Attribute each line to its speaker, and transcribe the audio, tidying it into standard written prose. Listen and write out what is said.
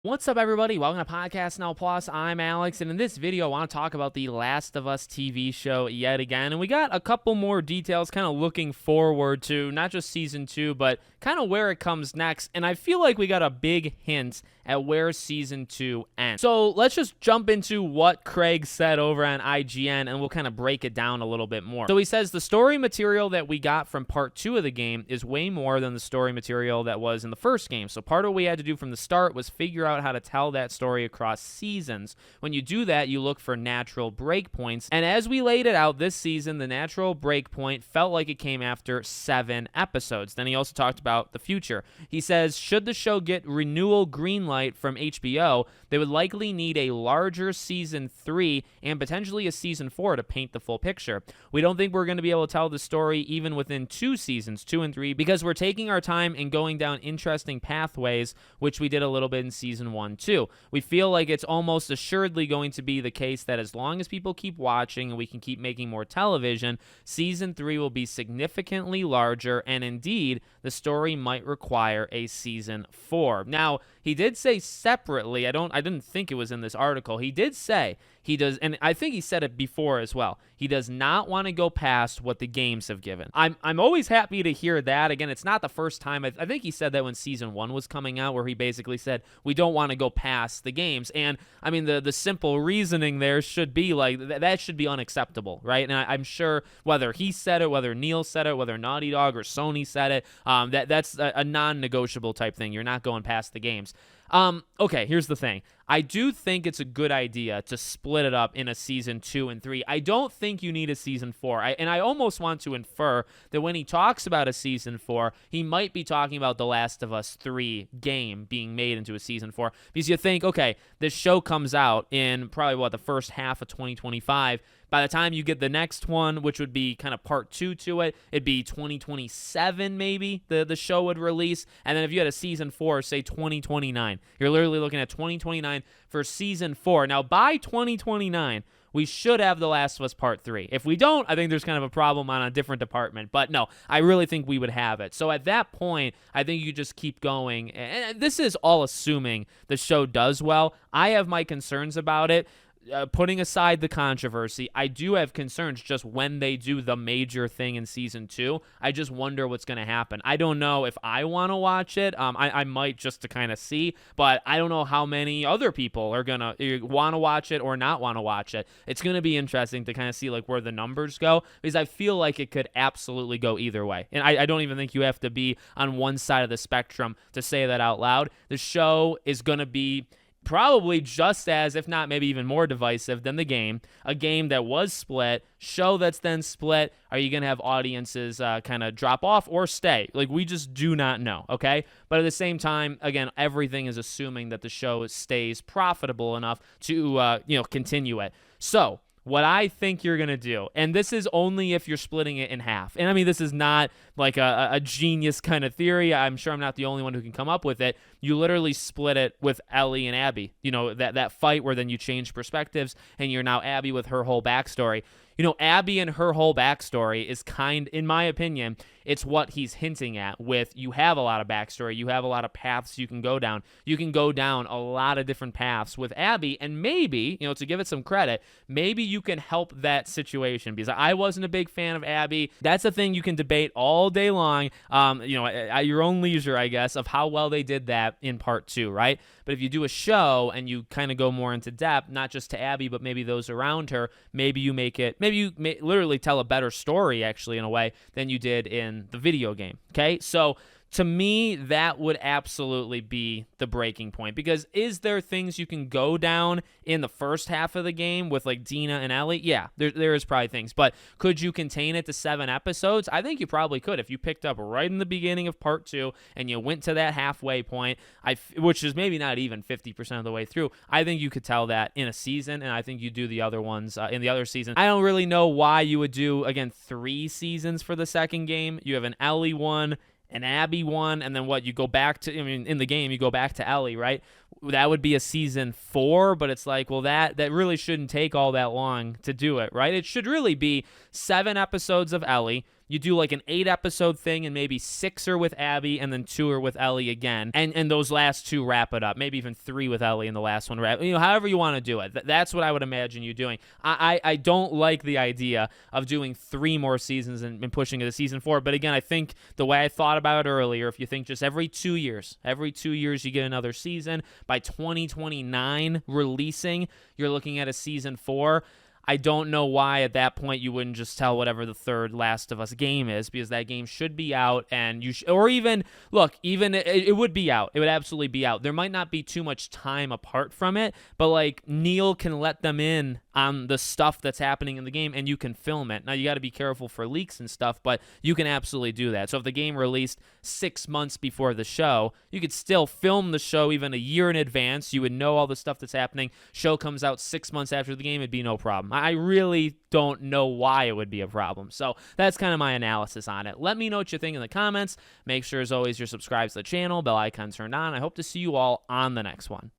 Speaker 1: What's up, everybody? Welcome to Podcast Now Plus. I'm Alex, and in this video, I want to talk about the Last of Us TV show yet again. And we got a couple more details kind of looking forward to not just season 2, but kind of where it comes next. And I feel like we got a big hint at where season 2 ends. So let's just jump into what Craig said over on IGN, and we'll kind of break it down a little bit more. So he says the story material that we got from part 2 of the game is way more than the story material that was in the first game. So part of what we had to do from the start was figure out how to tell that story across seasons. When you do that, you look for natural breakpoints. And as we laid it out this season, the natural breakpoint felt like it came after 7 episodes. Then he also talked about the future. He says, should the show get renewal green light from HBO, they would likely need a larger season 3 and potentially a season 4 to paint the full picture. We don't think we're going to be able to tell the story even within 2 seasons, 2 and 3, because we're taking our time and going down interesting pathways, which we did a little bit in season 1 too. We feel like it's almost assuredly going to be the case that as long as people keep watching and we can keep making more television, season 3 will be significantly larger, and indeed, the story might require a season 4. Now, he did say separately, I didn't think it was in this article, he did say he does, and I think he said it before as well, he does not want to go past what the games have given. I'm always happy to hear that. Again, it's not the first time. I think he said that when season 1 was coming out, where he basically said, we don't want to go past the games. And I mean, the simple reasoning there should be like, that should be unacceptable, right? And I'm sure whether he said it, whether Neil said it, whether Naughty Dog or Sony said it, that's a non-negotiable type thing. You're not going past the games. Okay, here's the thing. I do think it's a good idea to split it up in a season 2 and 3. I don't think you need a season 4. And I almost want to infer that when he talks about a season 4, he might be talking about The Last of Us 3 game being made into a season 4. Because you think, okay, this show comes out in probably, the first half of 2025. By the time you get the next one, which would be kind of part 2 to it, it'd be 2027 maybe the show would release. And then if you had a season 4, say 2029, you're literally looking at 2029 for season 4. Now, by 2029, we should have The Last of Us Part 3. If we don't, I think there's kind of a problem on a different department. But no, I really think we would have it. So at that point, I think you just keep going. And this is all assuming the show does well. I have my concerns about it. Putting aside the controversy, I do have concerns just when they do the major thing in season 2. I just wonder what's going to happen. I don't know if I want to watch it. I might just to kind of see, but I don't know how many other people are going to want to watch it or not want to watch it. It's going to be interesting to kind of see like where the numbers go, because I feel like it could absolutely go either way. And I don't even think you have to be on one side of the spectrum to say that out loud. The show is going to be probably just as, if not maybe even more divisive than the game, a game that was split, show that's then split. Are you going to have audiences kind of drop off or stay? Like, we just do not know, okay? But at the same time, again, everything is assuming that the show stays profitable enough to, continue it. So what I think you're going to do, and this is only if you're splitting it in half. And I mean, this is not like a genius kind of theory. I'm sure I'm not the only one who can come up with it. You literally split it with Ellie and Abby. You know, that fight where then you change perspectives and you're now Abby with her whole backstory. You know, Abby and her whole backstory is in my opinion, it's what he's hinting at with you have a lot of backstory. You have a lot of paths you can go down. You can go down a lot of different paths with Abby, and maybe, to give it some credit, maybe you can help that situation, because I wasn't a big fan of Abby. That's a thing you can debate all day long, at your own leisure, I guess, of how well they did that in part 2, right? But if you do a show and you kind of go more into depth, not just to Abby, but maybe those around her, maybe you literally tell a better story, actually, in a way, than you did in the video game, okay? So to me, that would absolutely be the breaking point, because is there things you can go down in the first half of the game with like Dina and Ellie? Yeah, there is probably things, but could you contain it to 7 episodes? I think you probably could if you picked up right in the beginning of part 2 and you went to that halfway point, which is maybe not even 50% of the way through. I think you could tell that in a season, and I think you do the other ones in the other season. I don't really know why you would do, again, 3 seasons for the second game. You have an Ellie one, an Abby one, and then you go back to, in the game, you go back to Ellie, right? That would be a season 4, but it's like, well, that really shouldn't take all that long to do it, right? It should really be 7 episodes of Ellie. You do like an 8-episode thing, and maybe 6 are with Abby, and then 2 are with Ellie again. And those last 2 wrap it up. Maybe even 3 with Ellie, and the last one wrap. However you want to do it. That's what I would imagine you doing. I don't like the idea of doing 3 more seasons and pushing it to season 4. But again, I think the way I thought about it earlier, if you think just every 2 years you get another season, by 2029 releasing, you're looking at a season 4. I don't know why at that point you wouldn't just tell whatever the third Last of Us game is, because that game should be out, and it would be out. It would absolutely be out. There might not be too much time apart from it, but like Neil can let them in on the stuff that's happening in the game, and you can film it. Now you got to be careful for leaks and stuff, but you can absolutely do that. So if the game released 6 months before the show, you could still film the show even a year in advance. You would know all the stuff that's happening. Show comes out 6 months after the game, it'd be no problem. I really don't know why it would be a problem. So that's kind of my analysis on it. Let me know what you think in the comments. Make sure, as always, you're subscribed to the channel, bell icon turned on. I hope to see you all on the next one.